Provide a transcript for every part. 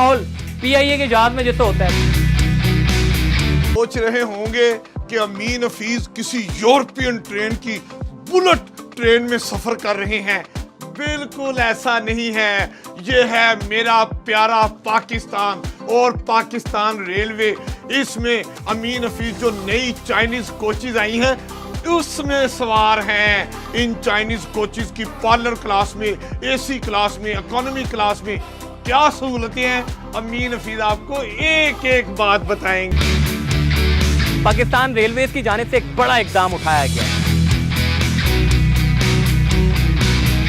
माहौल PIA के जहाज में जैसे होता है। सोच रहे होंगे कि अमीन हफीज किसी यूरोपियन ट्रेन की बुलेट ट्रेन में सफर कर रहे हैं। बिल्कुल ऐसा नहीं है। ये है मेरा प्यारा पाकिस्तान और पाकिस्तान रेलवे। इसमें अमीन हफीज जो नई चाइनीज कोचेज आई हैं उसमें सवार हैं। इन चाइनीज कोचेज की पार्लर क्लास में, AC क्लास में, इकोनॉमी क्लास में क्या सहूलतें हैं, अमीन हफीज आपको एक एक बात बताएंगे। पाकिस्तान रेलवेज की जानिब से एक बड़ा इकदाम उठाया गया है।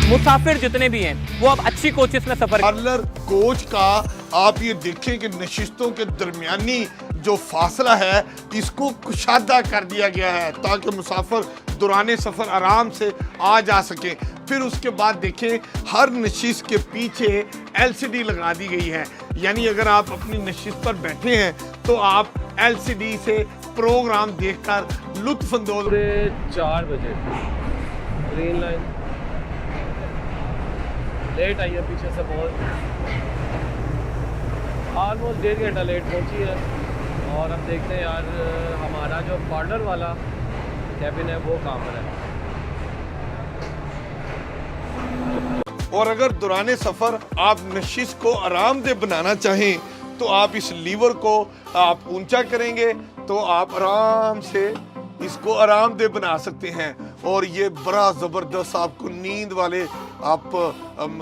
मुसाफिर जितने भी हैं वो अब अच्छी कोचेस में सफर। पार्लर कोच का आप ये देखें कि नशिस्तों के दरमियानी जो फासला है इसको कुशादा कर दिया गया है ताकि मुसाफिर दौरान सफर आराम से आ जा सके। फिर उसके बाद देखें हर नशिस्त के पीछे LCD लगा दी गई है, यानी अगर आप अपनी नशिस्त पर बैठे हैं तो आप LCD से प्रोग्राम देखकर लुत्फ अंदोज। 4 बजे ग्रीन लाइन लेट आई है, पीछे से बहुत ऑलमोस्ट 1.5 घंटा लेट पहुंची है। और अब देखते हैं यार हमारा जो पार्लर वाला कैबिन है वो कहाँ पर है। और अगर दौरान सफर आप नशिस्त को आरामदेह बनाना चाहें तो आप इस लीवर को आप ऊंचा करेंगे तो आप आराम से इसको आरामदेह बना सकते हैं। और ये बड़ा ज़बरदस्त आपको नींद वाले आप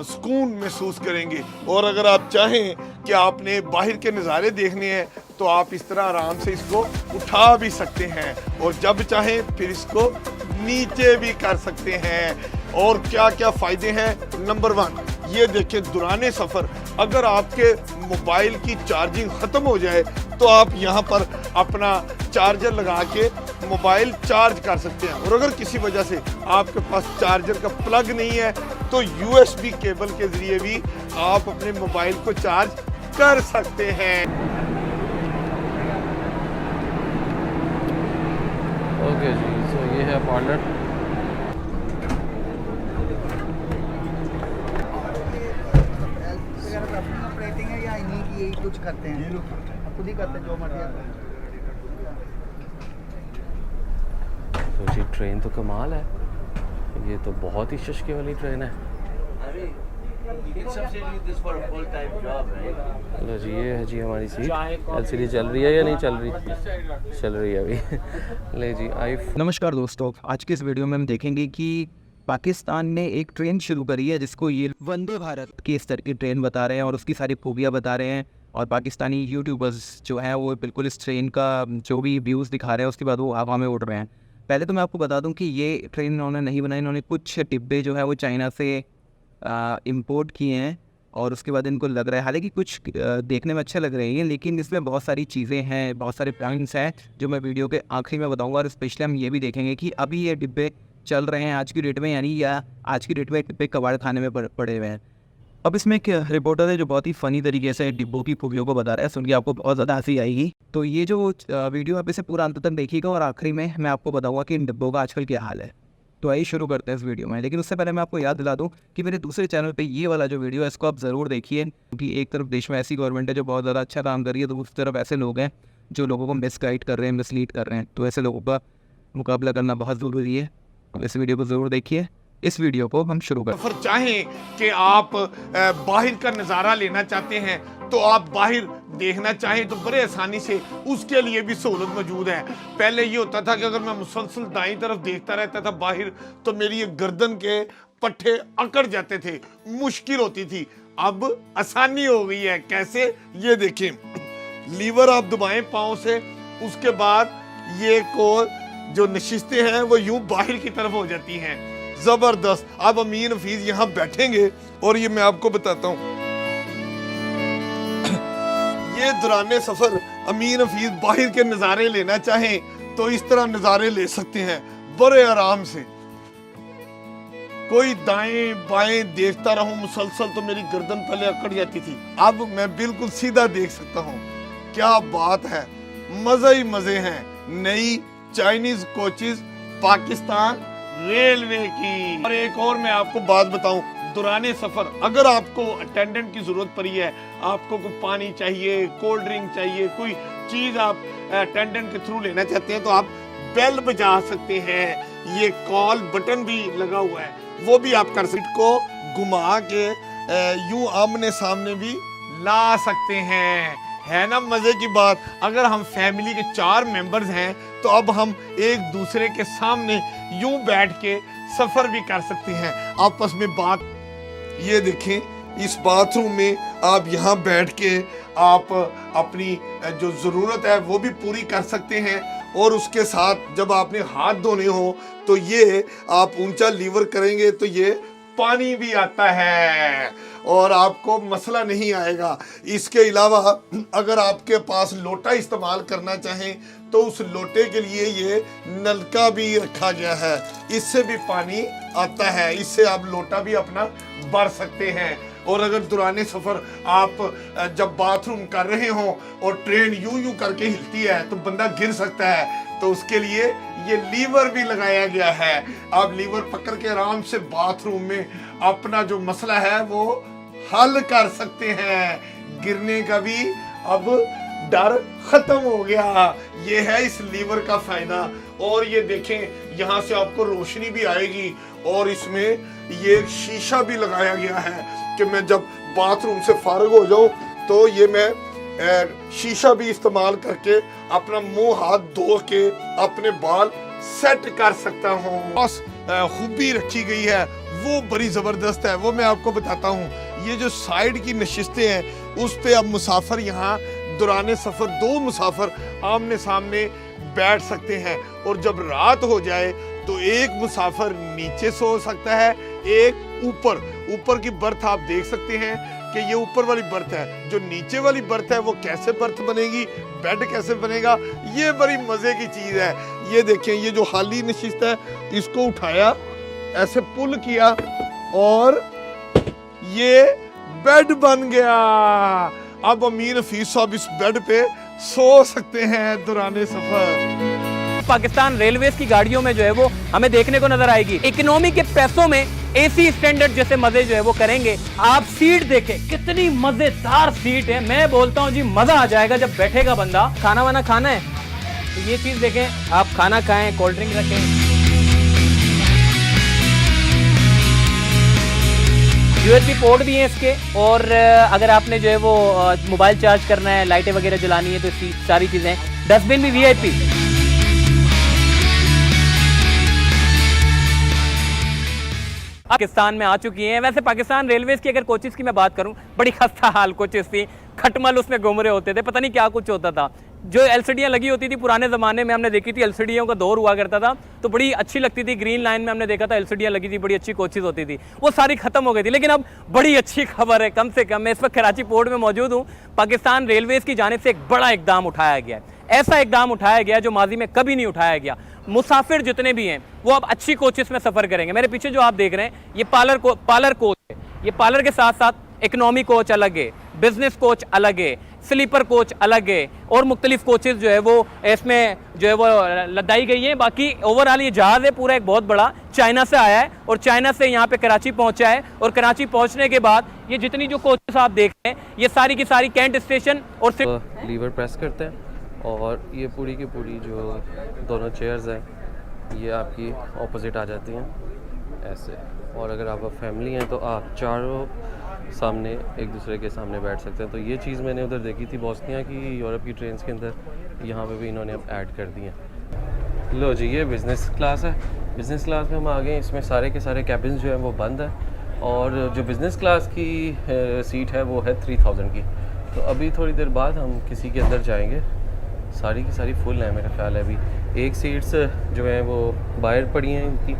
सुकून महसूस करेंगे। और अगर आप चाहें कि आपने बाहर के नज़ारे देखने हैं तो आप इस तरह आराम से इसको उठा भी सकते हैं और जब चाहें फिर इसको नीचे भी कर सकते हैं। और क्या क्या फ़ायदे हैं। नंबर 1 ये देखें दौरान सफ़र अगर आपके मोबाइल की चार्जिंग ख़त्म हो जाए तो आप यहाँ पर अपना चार्जर लगा के मोबाइल चार्ज कर सकते हैं। और अगर किसी वजह से आपके पास चार्जर का प्लग नहीं है तो USB केबल के ज़रिए भी आप अपने मोबाइल को चार्ज कर सकते हैं। ओके जी, तो ये है पार्लर। कुछ करते हैं खुद ही करते हैं जो मर्जी। तो जी ट्रेन तो कमाल है, ये तो बहुत ही शशके वाली ट्रेन है। लो जी ये है जी हमारी सीट। LCD चल रही है या नहीं चल रही? चल रही है अभी। ले जी नमस्कार दोस्तों, आज के इस वीडियो में हम देखेंगे कि पाकिस्तान ने एक ट्रेन शुरू करी है जिसको ये वंदे भारत के स्तर की ट्रेन बता रहे हैं और उसकी सारी खूबियाँ बता रहे हैं। और पाकिस्तानी यूट्यूबर्स जो हैं वो बिल्कुल इस ट्रेन का जो भी व्यूज़ दिखा रहे हैं उसके बाद वो हवा में उड़ रहे हैं। पहले तो मैं आपको बता दूं कि ये ट्रेन इन्होंने नहीं बनाई, इन्होंने कुछ डिब्बे जो है वो चाइना से इंपोर्ट किए हैं और उसके बाद इनको लग रहा है, हालांकि कुछ देखने में अच्छे लग रहे हैं लेकिन इसमें बहुत सारी चीज़ें हैं, बहुत सारे पॉइंट्स हैं जो मैं वीडियो के आखिरी में बताऊँगा। और स्पेशली हम ये भी देखेंगे कि अभी ये डिब्बे चल रहे हैं आज की डेट में, यानी या आज की डेट में डिब्बे कबाड़ खाने में पड़े हुए हैं। अब इसमें एक रिपोर्टर है जो बहुत ही फ़नी तरीके से डिब्बों की खूबियों को बता रहा है, सुन के आपको बहुत ज़्यादा हंसी आएगी। तो ये जो वीडियो आप इसे पूरा अंत तक देखिएगा और आखिरी में मैं आपको बताऊंगा कि इन डिब्बों का आजकल क्या हाल है। तो आइए शुरू करते हैं इस वीडियो में। लेकिन उससे पहले मैं आपको याद दिला दूं कि मेरे दूसरे चैनल पे ये वाला जो वीडियो है इसको आप ज़रूर देखिए, क्योंकि एक तरफ देश में ऐसी गवर्नमेंट है जो बहुत ज़्यादा अच्छा काम कर रही है, तो दूसरी तरफ ऐसे लोग हैं जो लोगों को मिसगाइड कर रहे हैं, मिसलीड कर रहे हैं। तो ऐसे लोगों का मुकाबला करना बहुत ज़रूरी है। इस वीडियो को ज़रूर देखिए। इस वीडियो को हम शुरू करें। सफर चाहें कि आप बाहर का नज़ारा लेना चाहते हैं तो आप बाहर देखना चाहें तो बड़े आसानी से उसके लिए भी सहूलत मौजूद है। पहले ये होता था कि अगर मैं मुसलसल दाईं तरफ देखता रहता था बाहर तो मेरी ये गर्दन के पट्टे अकड़ जाते थे, मुश्किल होती थी। अब आसानी हो गई है। कैसे? ये देखें, लीवर आप दबाएं पाँव से, उसके बाद ये को जो नशिस्तें हैं वो यूं बाहर की तरफ हो जाती हैं। जबरदस्त। अब अमीन हफीज यहाँ बैठेंगे और ये मैं आपको बताता हूँ, ये दौरान सफर अमीन हफीज बाहर के नज़ारे लेना चाहें तो इस तरह नज़ारे ले सकते हैं बड़े आराम से। कोई दाएं बाएं देखता रहूं मुसलसल तो मेरी गर्दन पहले अकड़ जाती थी, अब मैं बिल्कुल सीधा देख सकता हूँ। क्या बात है, मजे ही मजे हैं। नई चाइनीज कोचेज पाकिस्तान रेलवे की। और एक और मैं आपको बात बताऊं, दौराने सफर अगर आपको अटेंडेंट की जरूरत पड़ी है, आपको कोई पानी चाहिए, कोल्ड ड्रिंक चाहिए, कोई चीज आप अटेंडेंट के थ्रू लेना चाहते हैं, तो आप बेल बजा सकते हैं। ये कॉल बटन भी लगा हुआ है, वो भी आप कर सकते को घुमा के यूं आमने सामने भी ला सकते हैं। है ना मजे की बात। अगर हम फैमिली के 4 मेंबर्स हैं तो अब हम एक दूसरे के सामने यूं बैठ के सफर भी कर सकते हैं, आपस में बात। ये देखें, इस बाथरूम में आप यहाँ बैठ के आप अपनी जो ज़रूरत है वो भी पूरी कर सकते हैं। और उसके साथ जब आपने हाथ धोने हो तो ये आप ऊंचा लीवर करेंगे तो ये पानी भी आता है और आपको मसला नहीं आएगा। इसके अलावा अगर आपके पास लोटा इस्तेमाल करना चाहें तो उस लोटे के लिए ये नलका भी रखा गया है, इससे भी पानी आता है, इससे आप लोटा भी अपना भर सकते हैं। और अगर दौराने सफर आप जब बाथरूम कर रहे हो और ट्रेन यूं यूं करके हिलती है तो बंदा गिर सकता है, तो उसके लिए ये लीवर भी लगाया गया है। आप लीवर पकड़ के आराम से बाथरूम में अपना जो मसला है वो हल कर सकते हैं। गिरने का भी अब डर खत्म हो गया। ये है इस लीवर का फायदा। और ये देखें, यहाँ से आपको रोशनी भी आएगी और इसमें ये शीशा भी लगाया गया है कि मैं जब बाथरूम से फारिग हो जाऊं तो ये मैं शीशा भी इस्तेमाल करके अपना मुंह हाथ धो के अपने बाल सेट कर सकता हूँ। बस खूबी रखी गई है वो बड़ी जबरदस्त है, वो मैं आपको बताता हूँ। ये जो साइड की नशिस्तें हैं उस पे अब मुसाफिर यहाँ दौराने सफर 2 मुसाफिर आमने सामने बैठ सकते हैं। और जब रात हो जाए तो एक मुसाफिर नीचे सो सकता है, एक ऊपर की बर्थ आप देख सकते हैं कि ये ऊपर वाली बर्थ है। जो नीचे वाली बर्थ है वो कैसे बर्थ बनेगी, बेड कैसे बनेगा, ये बड़ी मजे की चीज है। ये देखें, ये जो खाली नशिस्त है इसको उठाया, ऐसे पुल किया और ये बेड बन गया। अब अमीर हफीज साहब इस बेड पे सो सकते हैं दौराने सफर। पाकिस्तान रेलवेज की गाड़ियों में जो है वो हमें देखने को नजर आएगी। इकोनॉमी के पैसों में एसी स्टैंडर्ड जैसे मजे जो है वो करेंगे। आप सीट देखें, कितनी मजेदार सीट है। मैं बोलता हूँ जी मजा आ जाएगा जब बैठेगा बंदा। खाना वाना खाना है तो ये चीज देखें, आप खाना खाएं, कोल्ड ड्रिंक रखें। यूएसबी पोर्ट भी है इसके। और अगर आपने जो है वो मोबाइल चार्ज करना है, लाइटें वगैरह जलानी है तो इसकी सारी चीजें। डस्टबिन भी वीआईपी। पाकिस्तान में आ चुकी हैं। वैसे पाकिस्तान रेलवेज की अगर कोचेस की मैं बात करूं, बड़ी खस्ता हाल कोचेस थी। खटमल उसमें घूम रहे होते थे, पता नहीं क्या कुछ होता था। जो एलसीडियां लगी होती थी पुराने ज़माने में, हमने देखी थी, एलसीडियों का दौर हुआ करता था तो बड़ी अच्छी लगती थी। ग्रीन लाइन में हमने देखा था एलसीडियां लगी थी, बड़ी अच्छी कोचेस होती थी, वो सारी खत्म हो गई थी। लेकिन अब बड़ी अच्छी खबर है, कम से कम मैं इस वक्त कराची पोर्ट में मौजूद हूँ। पाकिस्तान रेलवेज की जानिब से एक बड़ा इकदाम उठाया गया है। ऐसा इकदाम उठाया गया जो माजी में कभी नहीं उठाया गया। मुसाफिर जितने भी हैं वो अब अच्छी कोचेस में सफ़र करेंगे। मेरे पीछे जो आप देख रहे हैं ये पार्लर कोच है। ये पार्लर के साथ साथ इकोनॉमी कोच अलग है, बिजनेस कोच अलग है, स्लीपर कोच अलग है और मुख्तलिफ कोचेस जो है वो इसमें जो है वो लदाई गई है। बाकी ओवरऑल ये जहाज़ है पूरा एक बहुत बड़ा, चाइना से आया है और चाइना से यहाँ पे कराची पहुँचा है। और कराची पहुँचने के बाद ये जितनी जो कोचेस आप देख रहे हैं ये सारी की सारी कैंट स्टेशन और लीवर प्रेस करते हैं और ये पूरी की पूरी जो दोनों चेयर्स हैं ये आपकी ऑपोजिट आ जाती हैं ऐसे। और अगर आप फैमिली हैं तो आप चारों सामने एक दूसरे के सामने बैठ सकते हैं। तो ये चीज़ मैंने उधर देखी थी बोस्निया की, यूरोप की ट्रेन्स के अंदर, यहाँ पे भी इन्होंने अब ऐड कर दी हैं। लो जी, ये बिज़नेस क्लास है। बिज़नेस क्लास में हम आ गए, इसमें सारे के सारे कैबिन जो हैं वो बंद है और जो बिज़नेस क्लास की सीट है वो है 3000 की। तो अभी थोड़ी देर बाद हम किसी के अंदर जाएंगे। सारी की सारी फुल है मेरा ख्याल है। अभी एक सीट्स जो है वो बाहर पड़ी हैं इनकी।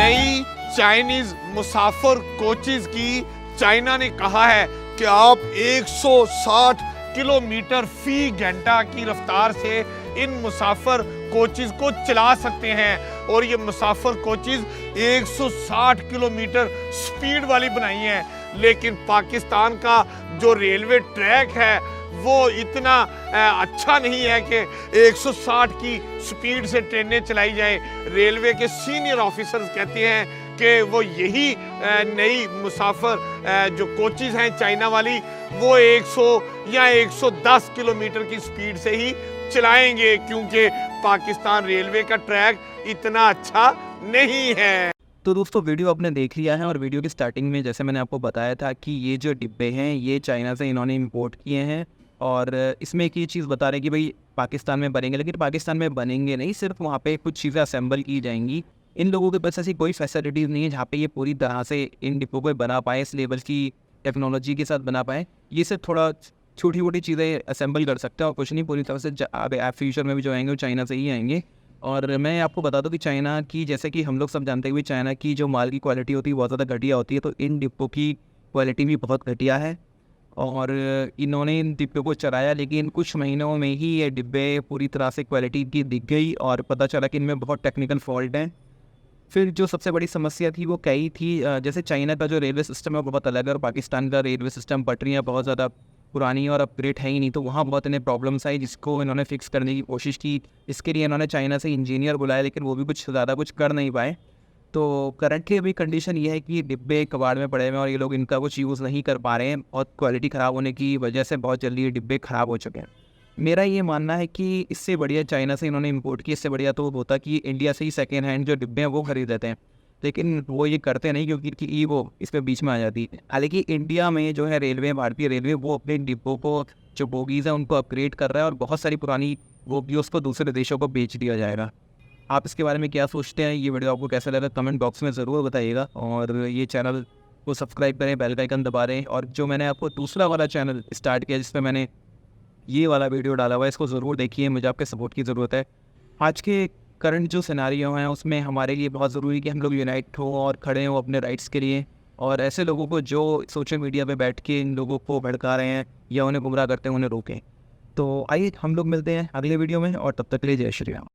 नई चाइनीज मुसाफिर कोचेस की चाइना ने कहा है कि आप 160 किलोमीटर फी घंटा की रफ्तार से इन मुसाफिर कोचेस को चला सकते हैं। और ये मुसाफिर कोचेस 160 किलोमीटर स्पीड वाली बनाई हैं। लेकिन पाकिस्तान का जो रेलवे ट्रैक है वो इतना अच्छा नहीं है कि 160 की स्पीड से ट्रेनें चलाई जाए। रेलवे के सीनियर ऑफिसर्स कहते हैं क्योंकि वो यही नई मुसाफिर जो कोचेस हैं चाइना वाली, वो 100 या 110 किलोमीटर की स्पीड से ही चलाएंगे, क्योंकि पाकिस्तान रेलवे का ट्रैक इतना अच्छा नहीं है। तो दोस्तों वीडियो आपने देख लिया है, और वीडियो की स्टार्टिंग में जैसे मैंने आपको बताया था कि ये जो डिब्बे हैं ये चाइना से इन्होंने इंपोर्ट किए हैं, और इसमें एक ये चीज़ बता रहे हैं कि भाई पाकिस्तान में बनेंगे, लेकिन पाकिस्तान में बनेंगे नहीं, सिर्फ वहाँ पे कुछ चीज़ें असेंबल की जाएंगी। इन लोगों के पास ऐसी कोई फैसिलिटीज़ नहीं है जहाँ पे ये पूरी तरह से इन डिब्बों को बना पाए, इस लेवल की टेक्नोलॉजी के साथ बना पाए। ये सिर्फ थोड़ा छोटी मोटी चीज़ें असेंबल कर सकते हैं और कुछ नहीं। पूरी तरह से आप फ्यूचर में भी जो आएंगे वो चाइना से ही आएंगे। और मैं आपको बता दूं कि चाइना की, जैसे कि हम लोग सब जानते हैं कि चाइना की जो माल की क्वालिटी होती है बहुत ज़्यादा घटिया होती है, तो इन डिब्बों की क्वालिटी भी बहुत घटिया है। और इन्होंने इन डिब्बों को चलाया, लेकिन कुछ महीनों में ही ये डिब्बे पूरी तरह से क्वालिटी की दिख गई और पता चला कि इनमें बहुत टेक्निकल फॉल्ट हैं। फिर जो सबसे बड़ी समस्या थी वो कई थी, जैसे चाइना का जो रेलवे सिस्टम है वो बहुत अलग है, और पाकिस्तान का रेलवे सिस्टम पटरियाँ बहुत ज़्यादा पुरानी और अपग्रेड है ही नहीं, तो वहाँ बहुत इन्हें प्रॉब्लम्स आई, जिसको इन्होंने फिक्स करने की कोशिश की। इसके लिए इन्होंने चाइना से इंजीनियर बुलाया, लेकिन वो भी कुछ ज़्यादा कुछ कर नहीं पाए। तो करंटली अभी कंडीशन ये है कि डिब्बे कबाड़ में पड़े हुए हैं और ये लोग इनका कुछ यूज़ नहीं कर पा रहे हैं, और क्वालिटी ख़राब होने की वजह से बहुत जल्दी ये डिब्बे ख़राब हो चुके हैं। मेरा ये मानना है कि इससे बढ़िया चाइना से इन्होंने इंपोर्ट की, इससे बढ़िया तो होता कि इंडिया से ही सेकेंड हैंड जो डिब्बे हैं वो खरीद लेते हैं, लेकिन वो ये करते नहीं, क्योंकि वो इस पर बीच में आ जाती है। हालांकि इंडिया में जो है रेलवे, भारतीय रेलवे, वो अपने डिब्बों को, जो बोगीज़ हैं उनको अपग्रेड कर रहा है, और बहुत सारी पुरानी बोगियों को दूसरे देशों को बेच दिया जाएगा। आप इसके बारे में क्या सोचते हैं? ये वीडियो आपको कैसा लगा कमेंट बॉक्स में ज़रूर बताइएगा, और ये चैनल को सब्सक्राइब करें, बेल का आइकन दबा दें, और जो मैंने आपको दूसरा वाला चैनल स्टार्ट किया जिसमें मैंने ये वाला वीडियो डाला हुआ है, इसको ज़रूर देखिए, मुझे आपके सपोर्ट की ज़रूरत है। आज के करंट जो सिनारियो हैं उसमें हमारे लिए बहुत ज़रूरी है कि हम लोग यूनाइट हो और खड़े हों अपने राइट्स के लिए, और ऐसे लोगों को जो सोशल मीडिया पे बैठ के इन लोगों को भड़का रहे हैं या उन्हें गुमराह करते हैं उन्हें रोकें। तो आइए हम लोग मिलते हैं अगले वीडियो में, और तब तक के लिए जय श्री राम।